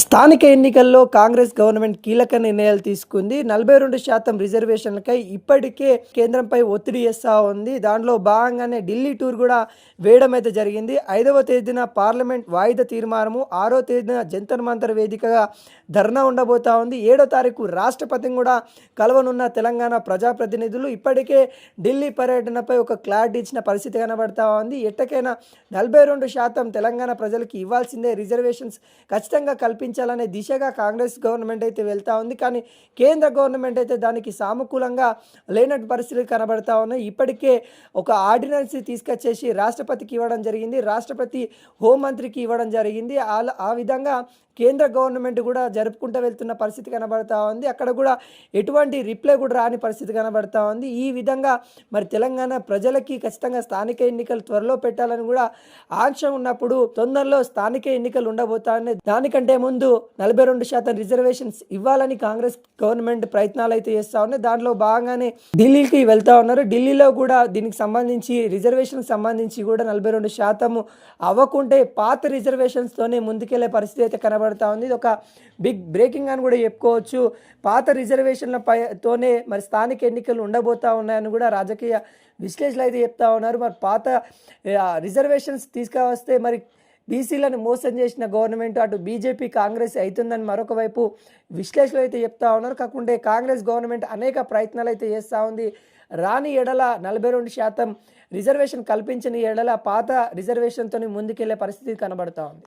స్థానిక ఎన్నికల్లో కాంగ్రెస్ గవర్నమెంట్ కీలక నిర్ణయాలు తీసుకుంది. 42% రిజర్వేషన్లకై ఇప్పటికే కేంద్రంపై ఒత్తిడి చేస్తూ ఉంది. దాంట్లో భాగంగానే ఢిల్లీ టూర్ కూడా వేయడం అయితే జరిగింది. 5వ తేదీన పార్లమెంట్ వాయిదా తీర్మానము, 6వ తేదీన జంతర్ మంతర్ వేదికగా ధర్నా ఉండబోతా ఉంది. 7వ తారీఖు రాష్ట్రపతిని కూడా కలవనున్న తెలంగాణ ప్రజాప్రతినిధులు ఇప్పటికే ఢిల్లీ పర్యటనపై ఒక క్లారిటీ ఇచ్చిన పరిస్థితి కనబడతా ఉంది. ఎట్టకైనా 42% తెలంగాణ ప్రజలకు ఇవ్వాల్సిందే, రిజర్వేషన్స్ ఖచ్చితంగా కల్పించాలనే దిశగా కాంగ్రెస్ గవర్నమెంట్ అయితే వెళ్తూ ఉంది. కానీ కేంద్ర గవర్నమెంట్ అయితే దానికి సానుకూలంగా లేనట్టు పరిస్థితులు కనబడతా ఉన్నాయి. ఇప్పటికే ఒక ఆర్డినెన్స్ తీసుకొచ్చేసి రాష్ట్రపతికి ఇవ్వడం జరిగింది, రాష్ట్రపతి హోంమంత్రికి ఇవ్వడం జరిగింది. ఆ విధంగా కేంద్ర గవర్నమెంట్ కూడా జరుపుకుంటూ వెళ్తున్న పరిస్థితి కనబడతా ఉంది. అక్కడ కూడా ఎటువంటి రిప్లై కూడా రాని పరిస్థితి కనబడతా ఉంది. ఈ విధంగా మరి తెలంగాణ ప్రజలకి ఖచ్చితంగా స్థానిక ఎన్నికలు త్వరలో పెట్టాలని కూడా ఆంక్ష ఉన్నప్పుడు తొందరలో స్థానిక ఎన్నికలు ఉండబోతాయని, దానికంటే ముందు 42% రిజర్వేషన్స్ ఇవ్వాలని కాంగ్రెస్ గవర్నమెంట్ ప్రయత్నాలు అయితే చేస్తూ ఉన్నాయి. దాంట్లో భాగంగానే ఢిల్లీకి వెళ్తా ఉన్నారు. ఢిల్లీలో కూడా దీనికి సంబంధించి రిజర్వేషన్కి సంబంధించి కూడా 42% అవ్వకుంటే పాత రిజర్వేషన్స్తోనే ముందుకెళ్లే పరిస్థితి అయితే కనబడుతుంది. ఇది ఒక బిగ్ బ్రేకింగ్ అని కూడా చెప్పుకోవచ్చు. పాత రిజర్వేషన్లతోనే మరి స్థానిక ఎన్నికలు ఉండబోతా ఉన్నాయని కూడా రాజకీయ విశ్లేషణలు అయితే చెప్తా ఉన్నారు. మరి పాత రిజర్వేషన్స్ తీసుకువస్తే మరి బీసీలను మోసం చేసిన గవర్నమెంట్ అటు బీజేపీ కాంగ్రెస్ అవుతుందని మరొక వైపు విశ్లేషణలు అయితే చెప్తా ఉన్నారు. కాకుంటే కాంగ్రెస్ గవర్నమెంట్ అనేక ప్రయత్నాలు అయితే చేస్తూ ఉంది. రాని ఎడల 42% రిజర్వేషన్ కల్పించిన ఎడల పాత రిజర్వేషన్తో ముందుకెళ్లే పరిస్థితి కనబడతా ఉంది.